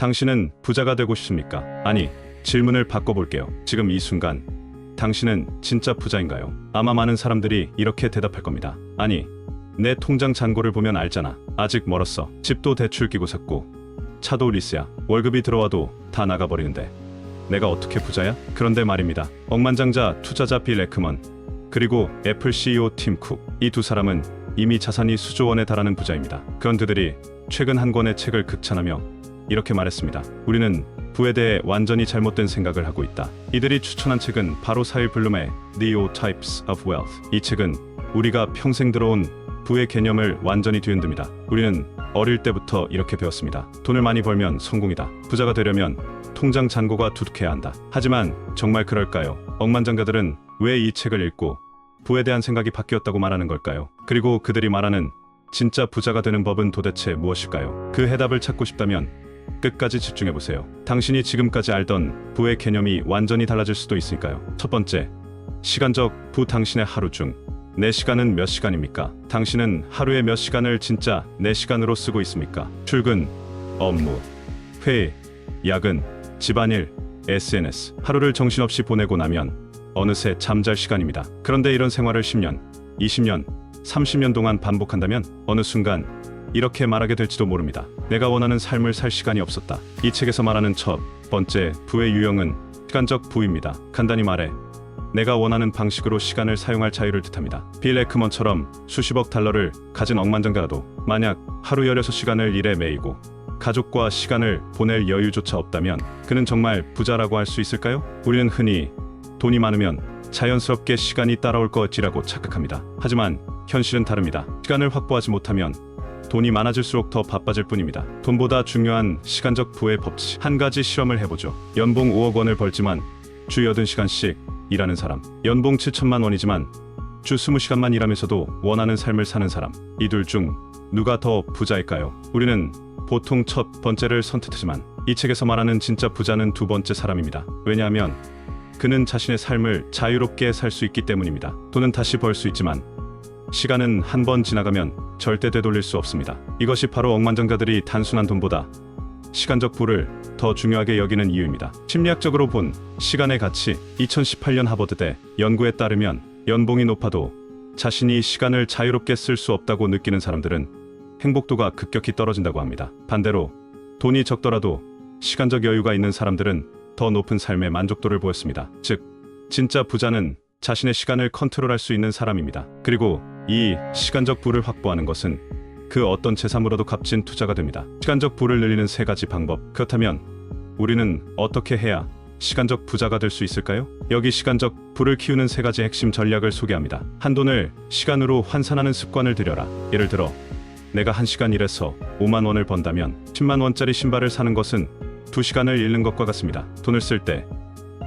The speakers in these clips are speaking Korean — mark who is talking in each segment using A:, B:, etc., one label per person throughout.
A: 당신은 부자가 되고 싶습니까? 아니, 질문을 바꿔볼게요. 지금 이 순간 당신은 진짜 부자인가요? 아마 많은 사람들이 이렇게 대답할 겁니다. 아니, 내 통장 잔고를 보면 알잖아. 아직 멀었어. 집도 대출 끼고 샀고 차도 리스야. 월급이 들어와도 다 나가버리는데 내가 어떻게 부자야? 그런데 말입니다. 억만장자 투자자 빌 에크먼 그리고 애플 CEO 팀 쿡, 이 두 사람은 이미 자산이 수조 원에 달하는 부자입니다. 그런 그들이 최근 한 권의 책을 극찬하며 이렇게 말했습니다. 우리는 부에 대해 완전히 잘못된 생각을 하고 있다. 이들이 추천한 책은 바로 사일 블룸의 The Types of Wealth. 이 책은 우리가 평생 들어온 부의 개념을 완전히 뒤흔듭니다. 우리는 어릴 때부터 이렇게 배웠습니다. 돈을 많이 벌면 성공이다. 부자가 되려면 통장 잔고가 두둑해야 한다. 하지만 정말 그럴까요? 억만장자들은 왜 이 책을 읽고 부에 대한 생각이 바뀌었다고 말하는 걸까요? 그리고 그들이 말하는 진짜 부자가 되는 법은 도대체 무엇일까요? 그 해답을 찾고 싶다면 끝까지 집중해보세요. 당신이 지금까지 알던 부의 개념이 완전히 달라질 수도 있으니까요. 첫 번째, 시간적 부. 당신의 하루 중 4시간은 몇 시간입니까? 당신은 하루에 몇 시간을 진짜 4시간으로 쓰고 있습니까? 출근, 업무, 회의, 야근, 집안일, SNS. 하루를 정신없이 보내고 나면 어느새 잠잘 시간입니다. 그런데 이런 생활을 10년, 20년, 30년 동안 반복한다면 어느 순간 이렇게 말하게 될지도 모릅니다. 내가 원하는 삶을 살 시간이 없었다. 이 책에서 말하는 첫 번째 부의 유형은 시간적 부입니다. 간단히 말해 내가 원하는 방식으로 시간을 사용할 자유를 뜻합니다. 빌 에크먼처럼 수십억 달러를 가진 억만장자라도 만약 하루 16시간을 일에 매이고 가족과 시간을 보낼 여유조차 없다면 그는 정말 부자라고 할 수 있을까요? 우리는 흔히 돈이 많으면 자연스럽게 시간이 따라올 것이라고 착각합니다. 하지만 현실은 다릅니다. 시간을 확보하지 못하면 돈이 많아질수록 더 바빠질 뿐입니다. 돈보다 중요한 시간적 부의 법칙. 한 가지 실험을 해보죠. 연봉 5억 원을 벌지만 주 80시간씩 일하는 사람, 연봉 7천만 원이지만 주 20시간만 일하면서도 원하는 삶을 사는 사람, 이 둘 중 누가 더 부자일까요? 우리는 보통 첫 번째를 선택하지만 이 책에서 말하는 진짜 부자는 두 번째 사람입니다. 왜냐하면 그는 자신의 삶을 자유롭게 살 수 있기 때문입니다. 돈은 다시 벌 수 있지만 시간은 한 번 지나가면 절대 되돌릴 수 없습니다. 이것이 바로 억만장자들이 단순한 돈보다 시간적 부를 더 중요하게 여기는 이유입니다. 심리학적으로 본 시간의 가치. 2018년 하버드대 연구에 따르면 연봉이 높아도 자신이 시간을 자유롭게 쓸 수 없다고 느끼는 사람들은 행복도가 급격히 떨어진다고 합니다. 반대로 돈이 적더라도 시간적 여유가 있는 사람들은 더 높은 삶의 만족도를 보였습니다. 즉, 진짜 부자는 자신의 시간을 컨트롤할 수 있는 사람입니다. 그리고 이 시간적 부를 확보하는 것은 그 어떤 재산보다도 값진 투자가 됩니다. 시간적 부를 늘리는 3가지 방법. 그렇다면 우리는 어떻게 해야 시간적 부자가 될 수 있을까요? 여기 시간적 부를 키우는 3가지 핵심 전략을 소개합니다. 한돈을 시간으로 환산하는 습관을 들여라. 예를 들어 내가 1시간 일해서 5만 원을 번다면 10만 원짜리 신발을 사는 것은 2시간을 잃는 것과 같습니다. 돈을 쓸 때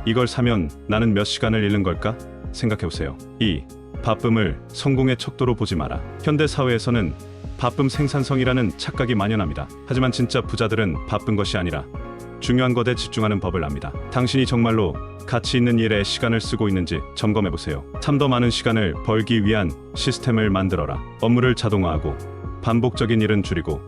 A: 이걸 사면 나는 몇 시간을 잃는 걸까? 생각해보세요. 2. 바쁨을 성공의 척도로 보지 마라. 현대 사회에서는 바쁨 생산성이라는 착각이 만연합니다. 하지만 진짜 부자들은 바쁜 것이 아니라 중요한 것에 집중하는 법을 압니다. 당신이 정말로 가치 있는 일에 시간을 쓰고 있는지 점검해보세요. 3. 더 많은 시간을 벌기 위한 시스템을 만들어라. 업무를 자동화하고 반복적인 일은 줄이고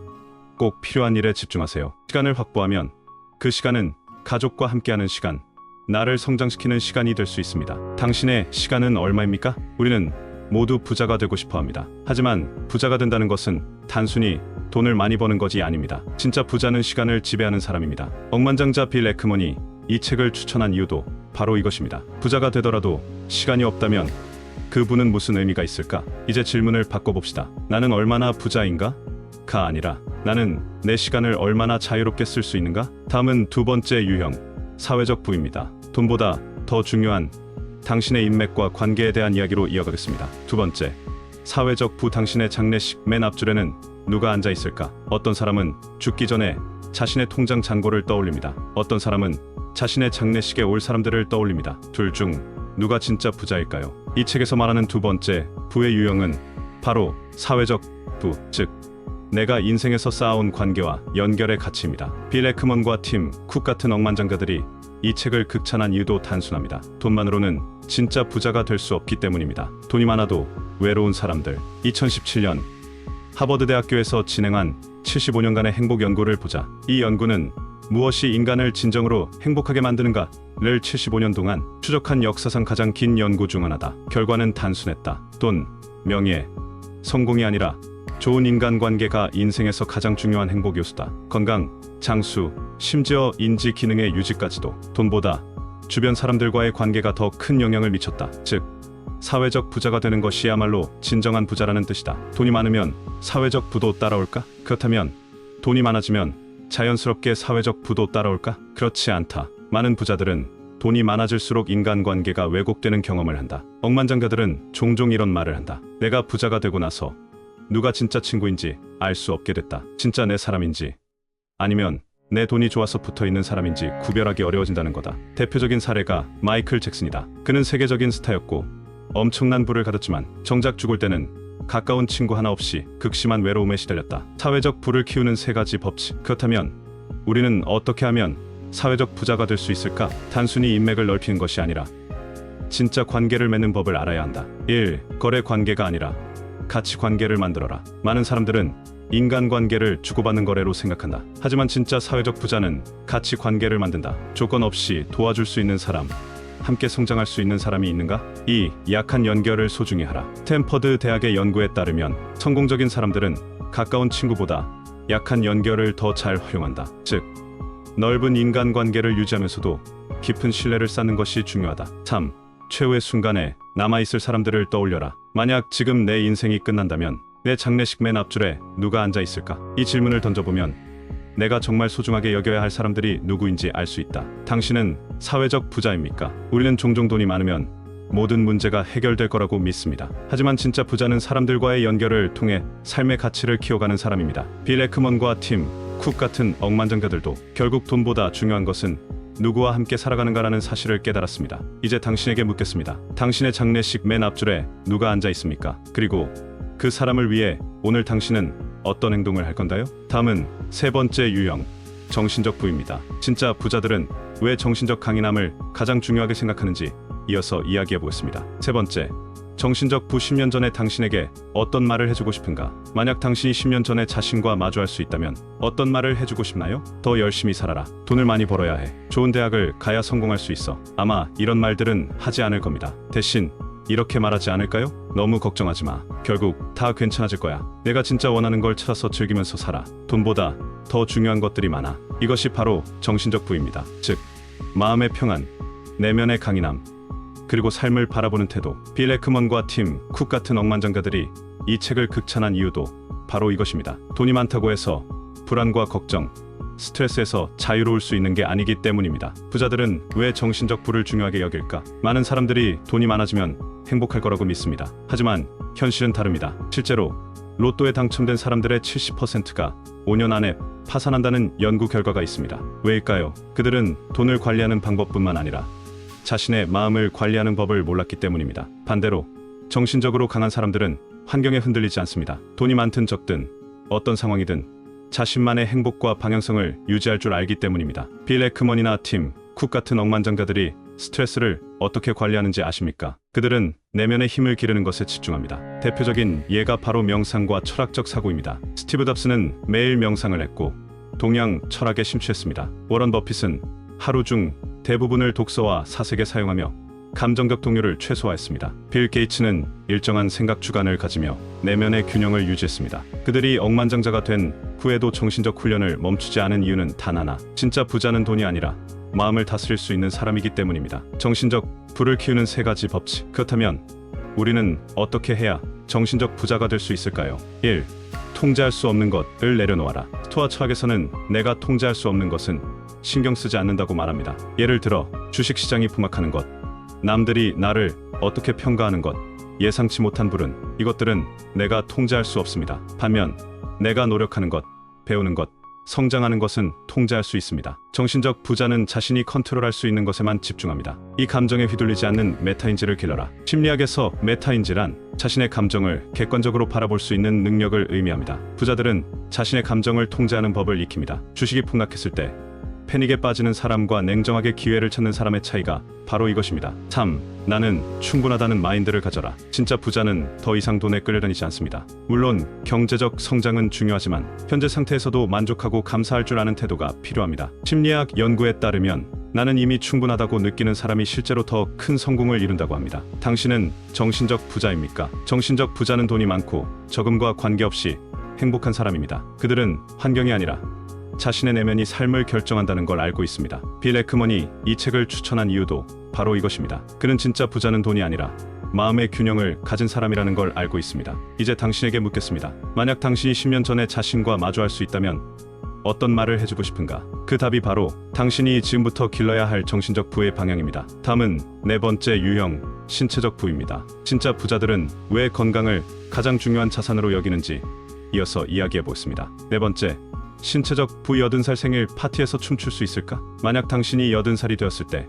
A: 꼭 필요한 일에 집중하세요. 시간을 확보하면 그 시간은 가족과 함께하는 시간, 나를 성장시키는 시간이 될 수 있습니다. 당신의 시간은 얼마입니까? 우리는 모두 부자가 되고 싶어 합니다. 하지만 부자가 된다는 것은 단순히 돈을 많이 버는 것이 아닙니다. 진짜 부자는 시간을 지배하는 사람입니다. 억만장자 빌 에크먼이 이 책을 추천한 이유도 바로 이것입니다. 부자가 되더라도 시간이 없다면 그 부는 무슨 의미가 있을까? 이제 질문을 바꿔봅시다. 나는 얼마나 부자인가? 가 아니라 나는 내 시간을 얼마나 자유롭게 쓸 수 있는가? 다음은 두 번째 유형, 사회적 부입니다. 돈보다 더 중요한 당신의 인맥과 관계에 대한 이야기로 이어가겠습니다. 두 번째, 사회적 부. 당신의 장례식 맨 앞줄에는 누가 앉아 있을까? 어떤 사람은 죽기 전에 자신의 통장 잔고를 떠올립니다. 어떤 사람은 자신의 장례식에 올 사람들을 떠올립니다. 둘 중 누가 진짜 부자일까요? 이 책에서 말하는 두 번째 부의 유형은 바로 사회적 부, 즉 내가 인생에서 쌓아온 관계와 연결의 가치입니다. 빌 에크먼과 팀 쿡 같은 억만장자들이 이 책을 극찬한 이유도 단순합니다. 돈만으로는 진짜 부자가 될 수 없기 때문입니다. 돈이 많아도 외로운 사람들. 2017년 하버드 대학교에서 진행한 75년간의 행복 연구를 보자. 이 연구는 무엇이 인간을 진정으로 행복하게 만드는가를 75년 동안 추적한 역사상 가장 긴 연구 중 하나다. 결과는 단순했다. 돈, 명예, 성공이 아니라 좋은 인간관계가 인생에서 가장 중요한 행복 요소다. 건강, 장수, 심지어 인지 기능의 유지까지도 돈보다 주변 사람들과의 관계가 더 큰 영향을 미쳤다. 즉, 사회적 부자가 되는 것이야말로 진정한 부자라는 뜻이다. 돈이 많으면 사회적 부도 따라올까? 그렇다면 돈이 많아지면 자연스럽게 사회적 부도 따라올까? 그렇지 않다. 많은 부자들은 돈이 많아질수록 인간관계가 왜곡되는 경험을 한다. 억만장자들은 종종 이런 말을 한다. 내가 부자가 되고 나서 누가 진짜 친구인지 알 수 없게 됐다. 진짜 내 사람인지 아니면 내 돈이 좋아서 붙어있는 사람인지 구별하기 어려워진다는 거다. 대표적인 사례가 마이클 잭슨이다. 그는 세계적인 스타였고 엄청난 부를 가졌지만 정작 죽을 때는 가까운 친구 하나 없이 극심한 외로움에 시달렸다. 사회적 부를 키우는 세 가지 법칙. 그렇다면 우리는 어떻게 하면 사회적 부자가 될 수 있을까? 단순히 인맥을 넓히는 것이 아니라 진짜 관계를 맺는 법을 알아야 한다. 1. 거래 관계가 아니라 가치 관계를 만들어라. 많은 사람들은 인간관계를 주고받는 거래로 생각한다. 하지만 진짜 사회적 부자는 가치 관계를 만든다. 조건 없이 도와줄 수 있는 사람, 함께 성장할 수 있는 사람이 있는가? 2. 약한 연결을 소중히 하라. 스탠퍼드 대학의 연구에 따르면 성공적인 사람들은 가까운 친구보다 약한 연결을 더 잘 활용한다. 즉, 넓은 인간관계를 유지하면서도 깊은 신뢰를 쌓는 것이 중요하다. 3. 최후의 순간에 남아있을 사람들을 떠올려라. 만약 지금 내 인생이 끝난다면 내 장례식 맨 앞줄에 누가 앉아 있을까? 이 질문을 던져보면 내가 정말 소중하게 여겨야 할 사람들이 누구인지 알 수 있다. 당신은 사회적 부자입니까? 우리는 종종 돈이 많으면 모든 문제가 해결될 거라고 믿습니다. 하지만 진짜 부자는 사람들과의 연결을 통해 삶의 가치를 키워가는 사람입니다. 빌 에크먼과 팀 쿡 같은 억만장자들도 결국 돈보다 중요한 것은 누구와 함께 살아가는가라는 사실을 깨달았습니다. 이제 당신에게 묻겠습니다. 당신의 장례식 맨 앞줄에 누가 앉아 있습니까? 그리고 그 사람을 위해 오늘 당신은 어떤 행동을 할 건가요? 다음은 세 번째 유형, 정신적 부입니다. 진짜 부자들은 왜 정신적 강인함을 가장 중요하게 생각하는지 이어서 이야기해 보겠습니다. 세 번째, 정신적 부. 10년 전에 당신에게 어떤 말을 해주고 싶은가? 만약 당신이 10년 전에 자신과 마주할 수 있다면 어떤 말을 해주고 싶나요? 더 열심히 살아라. 돈을 많이 벌어야 해. 좋은 대학을 가야 성공할 수 있어. 아마 이런 말들은 하지 않을 겁니다. 대신 이렇게 말하지 않을까요? 너무 걱정하지 마. 결국 다 괜찮아질 거야. 내가 진짜 원하는 걸 찾아서 즐기면서 살아. 돈보다 더 중요한 것들이 많아. 이것이 바로 정신적 부입니다. 즉, 마음의 평안, 내면의 강인함, 그리고 삶을 바라보는 태도. 빌 에크먼과 팀 쿡 같은 억만장자들이 이 책을 극찬한 이유도 바로 이것입니다. 돈이 많다고 해서 불안과 걱정, 스트레스에서 자유로울 수 있는 게 아니기 때문입니다. 부자들은 왜 정신적 부를 중요하게 여길까? 많은 사람들이 돈이 많아지면 행복할 거라고 믿습니다. 하지만 현실은 다릅니다. 실제로 로또에 당첨된 사람들의 70%가 5년 안에 파산한다는 연구 결과가 있습니다. 왜일까요? 그들은 돈을 관리하는 방법뿐만 아니라 자신의 마음을 관리하는 법을 몰랐기 때문입니다. 반대로 정신적으로 강한 사람들은 환경에 흔들리지 않습니다. 돈이 많든 적든 어떤 상황이든 자신만의 행복과 방향성을 유지할 줄 알기 때문입니다. 빌 에크먼이나 팀 쿡 같은 억만장자들이 스트레스를 어떻게 관리하는지 아십니까? 그들은 내면의 힘을 기르는 것에 집중합니다. 대표적인 예가 바로 명상과 철학적 사고입니다. 스티브 잡스는 매일 명상을 했고 동양 철학에 심취했습니다. 워런 버핏은 하루 중 대부분을 독서와 사색에 사용하며 감정적 동요를 최소화했습니다. 빌 게이츠는 일정한 생각 주간을 가지며 내면의 균형을 유지했습니다. 그들이 억만장자가 된 후에도 정신적 훈련을 멈추지 않은 이유는 단 하나, 진짜 부자는 돈이 아니라 마음을 다스릴 수 있는 사람이기 때문입니다. 정신적 부를 키우는 세 가지 법칙. 그렇다면 우리는 어떻게 해야 정신적 부자가 될 수 있을까요? 1. 통제할 수 없는 것을 내려놓아라. 스토아 철학에서는 내가 통제할 수 없는 것은 신경 쓰지 않는다고 말합니다. 예를 들어 주식시장이 폭락하는 것, 남들이 나를 어떻게 평가하는 것, 예상치 못한 불운, 이것들은 내가 통제할 수 없습니다. 반면 내가 노력하는 것, 배우는 것, 성장하는 것은 통제할 수 있습니다. 정신적 부자는 자신이 컨트롤할 수 있는 것에만 집중합니다. 이 감정에 휘둘리지 않는 메타인지를 길러라. 심리학에서 메타인지란 자신의 감정을 객관적으로 바라볼 수 있는 능력을 의미합니다. 부자들은 자신의 감정을 통제하는 법을 익힙니다. 주식이 폭락했을 때 패닉에 빠지는 사람과 냉정하게 기회를 찾는 사람의 차이가 바로 이것입니다. 참, 나는 충분하다는 마인드를 가져라. 진짜 부자는 더 이상 돈에 끌려다니지 않습니다. 물론 경제적 성장은 중요하지만 현재 상태에서도 만족하고 감사할 줄 아는 태도가 필요합니다. 심리학 연구에 따르면 나는 이미 충분하다고 느끼는 사람이 실제로 더 큰 성공을 이룬다고 합니다. 당신은 정신적 부자입니까? 정신적 부자는 돈이 많고 적음과 관계없이 행복한 사람입니다. 그들은 환경이 아니라 자신의 내면이 삶을 결정한다는 걸 알고 있습니다. 빌 에크먼이 이 책을 추천한 이유도 바로 이것입니다. 그는 진짜 부자는 돈이 아니라 마음의 균형을 가진 사람이라는 걸 알고 있습니다. 이제 당신에게 묻겠습니다. 만약 당신이 10년 전에 자신과 마주할 수 있다면 어떤 말을 해주고 싶은가? 그 답이 바로 당신이 지금부터 길러야 할 정신적 부의 방향입니다. 다음은 네 번째 유형, 신체적 부입니다. 진짜 부자들은 왜 건강을 가장 중요한 자산으로 여기는지 이어서 이야기해 보겠습니다. 네 번째, 신체적 부. 80살 생일 파티에서 춤출 수 있을까? 만약 당신이 80살이 되었을 때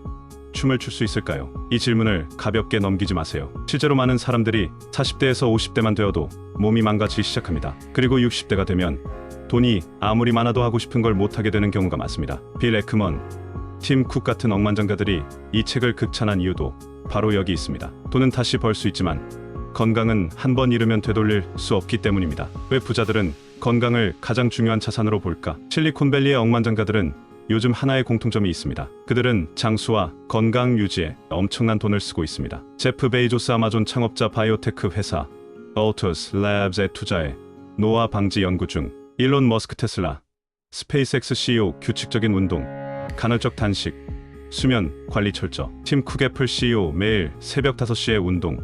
A: 춤을 출 수 있을까요? 이 질문을 가볍게 넘기지 마세요. 실제로 많은 사람들이 40대에서 50대만 되어도 몸이 망가지기 시작합니다. 그리고 60대가 되면 돈이 아무리 많아도 하고 싶은 걸 못하게 되는 경우가 많습니다. 빌 에크먼, 팀 쿡 같은 억만장자들이 이 책을 극찬한 이유도 바로 여기 있습니다. 돈은 다시 벌 수 있지만 건강은 한 번 잃으면 되돌릴 수 없기 때문입니다. 왜 부자들은 건강을 가장 중요한 자산으로 볼까? 실리콘밸리의 억만장자들은 요즘 하나의 공통점이 있습니다. 그들은 장수와 건강 유지에 엄청난 돈을 쓰고 있습니다. 제프 베이조스 아마존 창업자 바이오테크 회사 얼투스 랩스에 투자해 노화 방지 연구 중, 일론 머스크 테슬라, 스페이스X CEO 규칙적인 운동, 간헐적 단식, 수면 관리 철저, 팀 쿡 애플 CEO 매일 새벽 5시에 운동,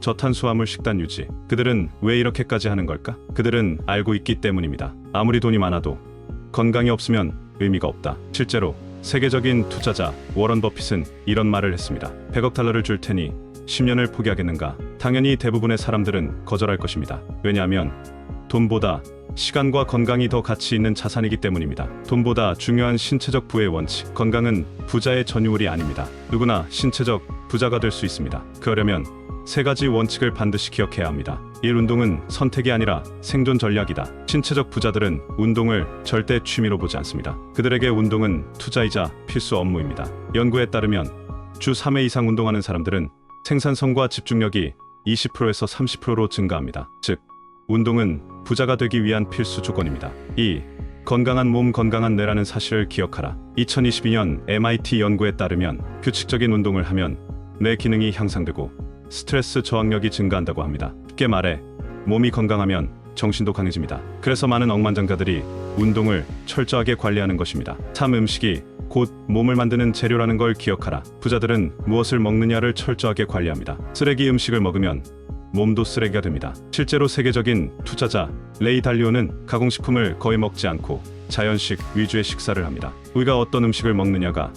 A: 저탄수화물 식단 유지. 그들은 왜 이렇게까지 하는 걸까? 그들은 알고 있기 때문입니다. 아무리 돈이 많아도 건강이 없으면 의미가 없다. 실제로 세계적인 투자자 워런 버핏은 이런 말을 했습니다. 100억 달러를 줄 테니 10년을 포기하겠는가? 당연히 대부분의 사람들은 거절할 것입니다. 왜냐하면 돈보다 시간과 건강이 더 가치 있는 자산이기 때문입니다. 돈보다 중요한 신체적 부의 원칙. 건강은 부자의 전유물이 아닙니다. 누구나 신체적 부자가 될 수 있습니다. 그러려면 세 가지 원칙을 반드시 기억해야 합니다. 1. 운동은 선택이 아니라 생존 전략이다. 신체적 부자들은 운동을 절대 취미로 보지 않습니다. 그들에게 운동은 투자이자 필수 업무입니다. 연구에 따르면 주 3회 이상 운동하는 사람들은 생산성과 집중력이 20%에서 30%로 증가합니다. 즉, 운동은 부자가 되기 위한 필수 조건입니다. 2. 건강한 몸 건강한 뇌라는 사실을 기억하라. 2022년 MIT 연구에 따르면 규칙적인 운동을 하면 뇌 기능이 향상되고 스트레스 저항력이 증가한다고 합니다. 쉽게 말해 몸이 건강하면 정신도 강해집니다. 그래서 많은 억만장자들이 운동을 철저하게 관리하는 것입니다. 3. 음식이 곧 몸을 만드는 재료라는 걸 기억하라. 부자들은 무엇을 먹느냐를 철저하게 관리합니다. 쓰레기 음식을 먹으면 몸도 쓰레기가 됩니다. 실제로 세계적인 투자자 레이 달리오는 가공식품을 거의 먹지 않고 자연식 위주의 식사를 합니다. 우리가 어떤 음식을 먹느냐가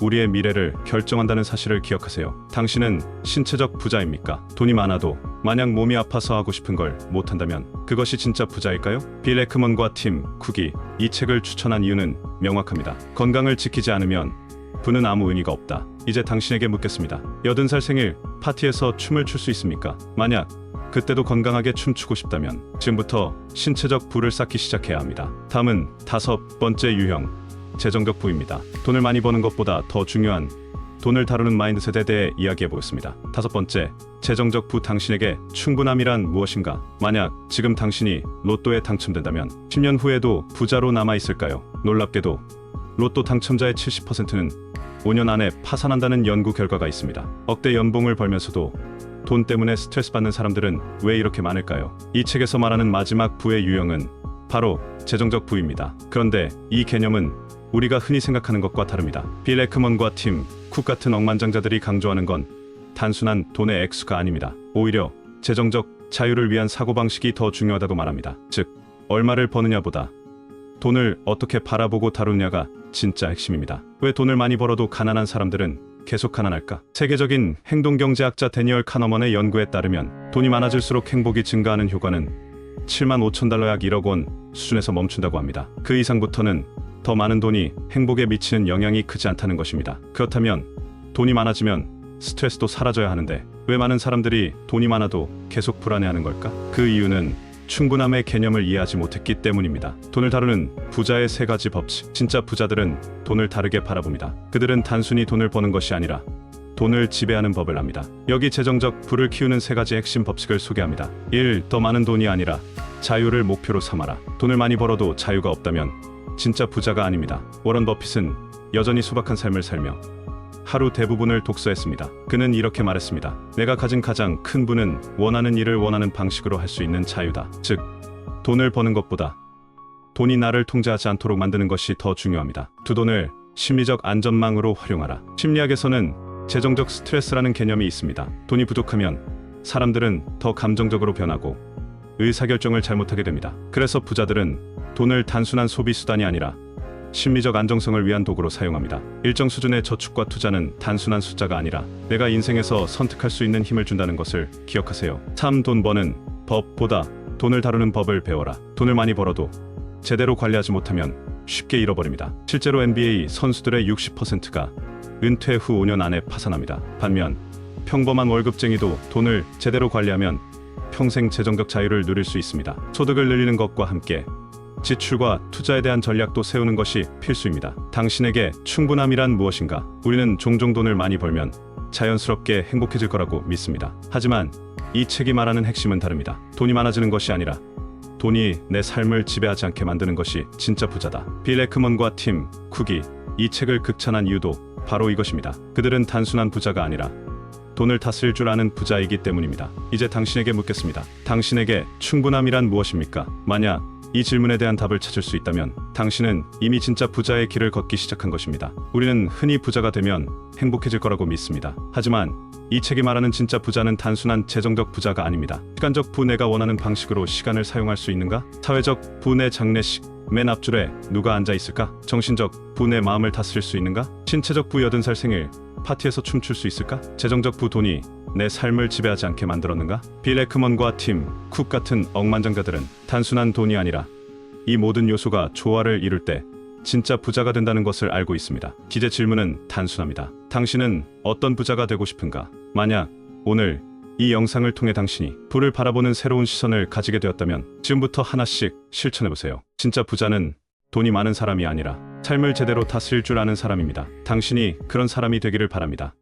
A: 우리의 미래를 결정한다는 사실을 기억하세요. 당신은 신체적 부자입니까? 돈이 많아도 만약 몸이 아파서 하고 싶은 걸 못한다면 그것이 진짜 부자일까요? 빌 에크먼과 팀 쿡이 이 책을 추천한 이유는 명확합니다. 건강을 지키지 않으면 부는 아무 의미가 없다. 이제 당신에게 묻겠습니다. 80살 생일 파티에서 춤을 출 수 있습니까? 만약 그때도 건강하게 춤추고 싶다면 지금부터 신체적 부를 쌓기 시작해야 합니다. 다음은 5번째 유형, 재정적 부입니다. 돈을 많이 버는 것보다 더 중요한 돈을 다루는 마인드셋에 대해 이야기해 보겠습니다. 5번째, 재정적 부. 당신에게 충분함이란 무엇인가? 만약 지금 당신이 로또에 당첨된다면 10년 후에도 부자로 남아 있을까요? 놀랍게도 로또 당첨자의 70%는 5년 안에 파산한다는 연구 결과가 있습니다. 억대 연봉을 벌면서도 돈 때문에 스트레스 받는 사람들은 왜 이렇게 많을까요? 이 책에서 말하는 마지막 부의 유형은 바로 재정적 부입니다. 그런데 이 개념은 우리가 흔히 생각하는 것과 다릅니다. 빌 에크먼과 팀 쿡 같은 억만장자들이 강조하는 건 단순한 돈의 액수가 아닙니다. 오히려 재정적 자유를 위한 사고방식이 더 중요하다고 말합니다. 즉, 얼마를 버느냐보다 돈을 어떻게 바라보고 다루느냐가 진짜 핵심입니다. 왜 돈을 많이 벌어도 가난한 사람들은 계속 가난할까? 세계적인 행동경제학자 데니얼 카너먼의 연구에 따르면 돈이 많아질수록 행복이 증가하는 효과는 7만 5천 달러 약 1억 원 수준에서 멈춘다고 합니다. 그 이상부터는 더 많은 돈이 행복에 미치는 영향이 크지 않다는 것입니다. 그렇다면 돈이 많아지면 스트레스도 사라져야 하는데 왜 많은 사람들이 돈이 많아도 계속 불안해하는 걸까? 그 이유는 충분함의 개념을 이해하지 못했기 때문입니다. 돈을 다루는 부자의 세 가지 법칙. 진짜 부자들은 돈을 다르게 바라봅니다. 그들은 단순히 돈을 버는 것이 아니라 돈을 지배하는 법을 압니다. 여기 재정적 부를 키우는 세 가지 핵심 법칙을 소개합니다. 1. 더 많은 돈이 아니라 자유를 목표로 삼아라. 돈을 많이 벌어도 자유가 없다면 진짜 부자가 아닙니다. 워런 버핏은 여전히 소박한 삶을 살며 하루 대부분을 독서했습니다. 그는 이렇게 말했습니다. 내가 가진 가장 큰 부는 원하는 일을 원하는 방식으로 할 수 있는 자유다. 즉, 돈을 버는 것보다 돈이 나를 통제하지 않도록 만드는 것이 더 중요합니다. 두, 돈을 심리적 안전망으로 활용하라. 심리학에서는 재정적 스트레스라는 개념이 있습니다. 돈이 부족하면 사람들은 더 감정적으로 변하고 의사결정을 잘못하게 됩니다. 그래서 부자들은 돈을 단순한 소비 수단이 아니라 심리적 안정성을 위한 도구로 사용합니다. 일정 수준의 저축과 투자는 단순한 숫자가 아니라 내가 인생에서 선택할 수 있는 힘을 준다는 것을 기억하세요. 참 돈 버는 법보다 돈을 다루는 법을 배워라. 돈을 많이 벌어도 제대로 관리하지 못하면 쉽게 잃어버립니다. 실제로 NBA 선수들의 60%가 은퇴 후 5년 안에 파산합니다. 반면 평범한 월급쟁이도 돈을 제대로 관리하면 평생 재정적 자유를 누릴 수 있습니다. 소득을 늘리는 것과 함께 지출과 투자에 대한 전략도 세우는 것이 필수입니다. 당신에게 충분함이란 무엇인가? 우리는 종종 돈을 많이 벌면 자연스럽게 행복해질 거라고 믿습니다. 하지만 이 책이 말하는 핵심은 다릅니다. 돈이 많아지는 것이 아니라 돈이 내 삶을 지배하지 않게 만드는 것이 진짜 부자다. 빌 에크먼과 팀 쿡이 이 책을 극찬한 이유도 바로 이것입니다. 그들은 단순한 부자가 아니라 돈을 다스릴 줄 아는 부자이기 때문입니다. 이제 당신에게 묻겠습니다. 당신에게 충분함이란 무엇입니까? 만약 이 질문에 대한 답을 찾을 수 있다면 당신은 이미 진짜 부자의 길을 걷기 시작한 것입니다. 우리는 흔히 부자가 되면 행복해질 거라고 믿습니다. 하지만 이 책이 말하는 진짜 부자는 단순한 재정적 부자가 아닙니다. 시간적 부, 내가 원하는 방식으로 시간을 사용할 수 있는가? 사회적 부, 내 장례식 맨 앞줄에 누가 앉아 있을까? 정신적 부, 내 마음을 다스릴 수 있는가? 신체적 부, 80살 생일 파티에서 춤출 수 있을까? 재정적 부, 돈이 내 삶을 지배하지 않게 만들었는가? 빌 에크먼과 팀 쿡 같은 억만장자들은 단순한 돈이 아니라 이 모든 요소가 조화를 이룰 때 진짜 부자가 된다는 것을 알고 있습니다. 이제 질문은 단순합니다. 당신은 어떤 부자가 되고 싶은가? 만약 오늘 이 영상을 통해 당신이 부를 바라보는 새로운 시선을 가지게 되었다면 지금부터 하나씩 실천해보세요. 진짜 부자는 돈이 많은 사람이 아니라 삶을 제대로 다스릴 줄 아는 사람입니다. 당신이 그런 사람이 되기를 바랍니다.